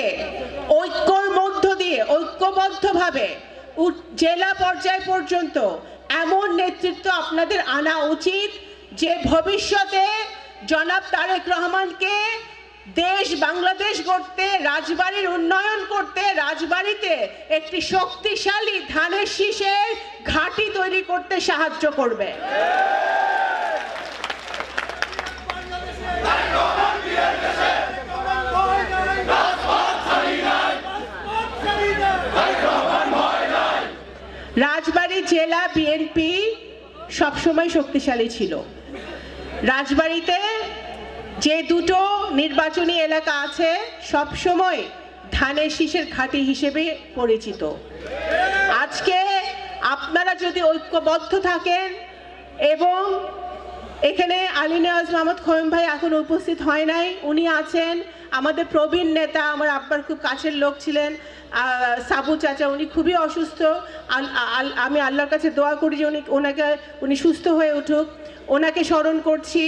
থেকে ঐক্যর মধ্য দিয়ে ঐক্যবদ্ধভাবে জেলা পর্যায় পর্যন্ত এমন নেতৃত্ব আপনাদের আনা উচিত যে ভবিষ্যতে জনাব তারেক রহমানকে দেশ বাংলাদেশ গড়তে, রাজবাড়ির উন্নয়ন করতে, রাজবাড়িতে একটি শক্তিশালী ধানের শীষের ঘাঁটি তৈরি করতে সাহায্য করবে। রাজবাড়ী জেলা বিএনপি সবসময় শক্তিশালী ছিল। রাজবাড়িতে যে দুটো নির্বাচনী এলাকা আছে সবসময় ধানের শীষের ঘাঁটি হিসেবে পরিচিত। আজকে আপনারা যদি ঐক্যবদ্ধ থাকেন এবং এখানে আলী নেওয়াজ মোহাম্মদ খোয়েম ভাই এখন উপস্থিত হয় নাই, উনি আছেন আমাদের প্রবীণ নেতা, আমার আব্বার খুব কাছের লোক ছিলেন সাবু চাচা, উনি খুবই অসুস্থ। আমি আল্লাহর কাছে দোয়া করি যে উনি সুস্থ হয়ে উঠুক, ওনাকে স্মরণ করছি।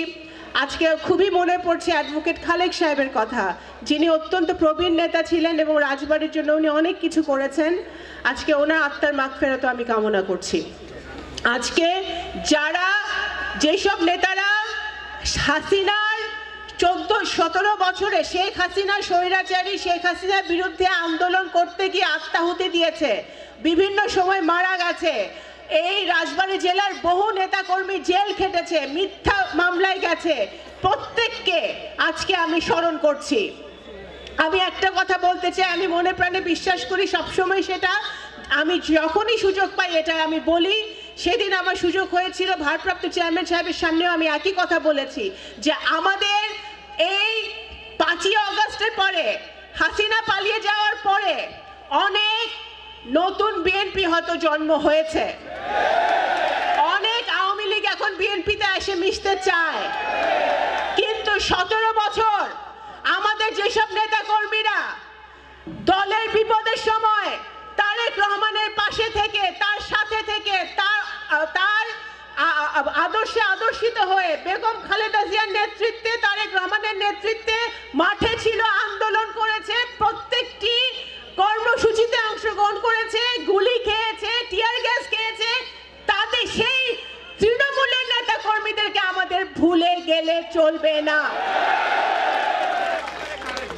আজকে খুবই মনে পড়ছে অ্যাডভোকেট খালেক সাহেবের কথা, যিনি অত্যন্ত প্রবীণ নেতা ছিলেন এবং রাজবাড়ির জন্য উনি অনেক কিছু করেছেন। আজকে ওনার আত্মার মাগফিরাত আমি কামনা করছি। আজকে যেসব নেতারা হাসিনার 14-17 বছরে শেখ হাসিনা স্বৈরাচারী শেখ হাসিনার বিরুদ্ধে আন্দোলন করতে গিয়ে আত্মাহুতি দিয়েছে, বিভিন্ন সময় মারা গেছে, এই রাজবাড়ী জেলার বহু নেতাকর্মী জেল খেটেছে, মিথ্যা মামলায় গেছে, প্রত্যেককে আজকে আমি স্মরণ করছি। আমি একটা কথা বলতে চাই, আমি মনে প্রাণে বিশ্বাস করি সবসময় সেটা, আমি যখনই সুযোগ পাই এটা আমি বলি। সেদিন আমার সুযোগ হয়েছিল ভারপ্রাপ্ত চেয়ারম্যান সাহেবের সামনেও আমি একই কথা বলেছি যে আমাদের এই 5ই আগস্টের পরে, হাসিনা পালিয়ে যাওয়ার পরে অনেক নতুন বিএনপি হয়তো জন্ম হয়েছে, অনেক আওয়ামী লীগ এখন বিএনপিতে এসে মিশতে চায়, কিন্তু 17 বছর আমাদের যেসব নেতা কর্মীরা দলের বিপদের সময় তারেক রহমানের পাশে থেকে, তার সাথে থেকে, তার আদর্শে আদর্শিত হয়ে বেগম খালেদা জিয়ার নেতৃত্বে, তারেক রহমানের নেতৃত্বে মাঠে ছিল, আন্দোলন করেছে, প্রত্যেকটি কর্মসূচিতে অংশগ্রহণ করেছে, গুলি খেয়েছে, টিয়ার গ্যাস খেয়েছে, তাদের সেই তৃণমূলের নেতা কর্মীদেরকে আমাদের ভুলে গেলে চলবে না,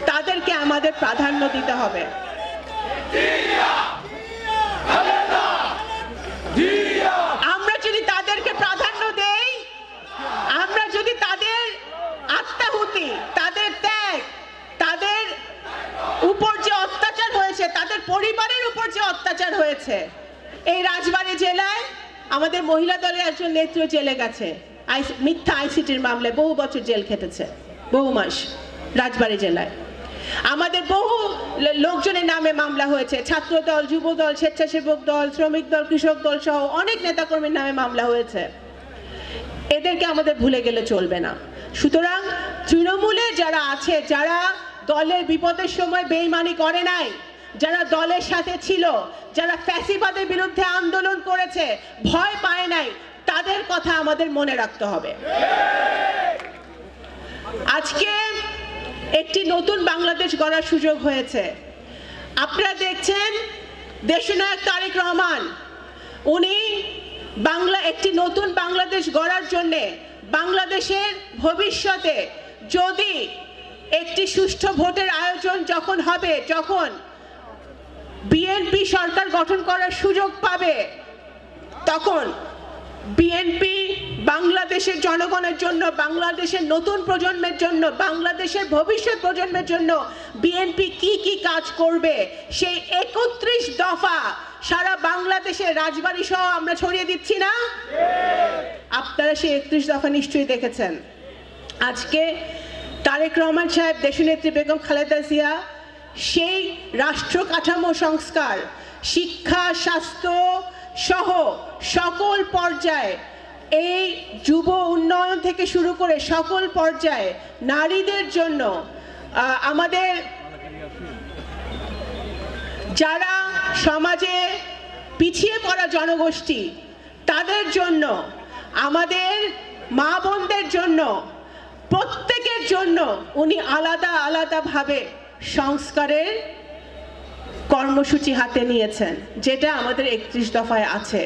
তাদেরকে আমাদের প্রাধান্য দিতে হবে। আমরা যদি তাদেরকে প্রাধান্য দেই, আমরা যদি তাদের আত্মাহুতি, তাদের ত্যাগ, তাদের উপর যে অত্যাচার হয়েছে, তাদের পরিবারের উপর যে অত্যাচার হয়েছে, এই রাজবাড়ী জেলায় আমাদের মহিলা দলের একজন নেত্রী জেলে গেছে মিথ্যা আইসিটির মামলায়, বহু বছর জেল খেটেছে, বহু মাস রাজবাড়ী জেলায়। আমাদের বহু লোকজনের নামে মামলা হয়েছে, ছাত্র দল, যুব দল, স্বেচ্ছাসেবক দল, শ্রমিক দল, কৃষক দল সহ অনেক নেতাকর্মীর নামে মামলা হয়েছে। এদেরকে আমাদের ভুলে গেলে চলবে না। সুতরাং তৃণমূলে যারা আছে, যারা দলের বিপদের সময় বেইমানি করে নাই, যারা দলের সাথে ছিল, যারা ফ্যাসিবাদের বিরুদ্ধে আন্দোলন করেছে, ভয় পায় নাই, তাদের কথা আমাদের মনে রাখতে হবে। আজকে একটি নতুন বাংলাদেশ গড়ার সুযোগ হয়েছে। আপনারা দেখছেন দেশনায়ক তারেক রহমান, উনি একটি নতুন বাংলাদেশ গড়ার জন্যে, বাংলাদেশের ভবিষ্যতে যদি একটি সুষ্ঠু ভোটের আয়োজন যখন হবে, যখন বিএনপি সরকার গঠন করার সুযোগ পাবে, তখন বিএনপি বাংলাদেশের জনগণের জন্য, বাংলাদেশের নতুন প্রজন্মের জন্য, বাংলাদেশের ভবিষ্যৎ প্রজন্মের জন্য বিএনপি কি কি কাজ করবে, সেই 31 দফা সারা বাংলাদেশের রাজবাড়ী সহ আমরা ছড়িয়ে দিচ্ছি না? আপনারা সেই 31 দফা নিশ্চয়ই দেখেছেন। আজকে তারেক রহমান সাহেব, দেশনেত্রী বেগম খালেদা জিয়া সেই রাষ্ট্র কাঠামো সংস্কার, শিক্ষা, স্বাস্থ্য সহ সকল পর্যায়ে, এই যুব উন্নয়ন থেকে শুরু করে সকল পর্যায়ে নারীদের জন্য, আমাদের যারা সমাজে পিছিয়ে পড়া জনগোষ্ঠী তাদের জন্য, আমাদের মা বোনদের জন্য, প্রত্যেকের জন্য উনি আলাদা আলাদাভাবে সংস্কারের কর্মসূচি হাতে নিয়েছেন, যেটা আমাদের 31 দফায় আছে।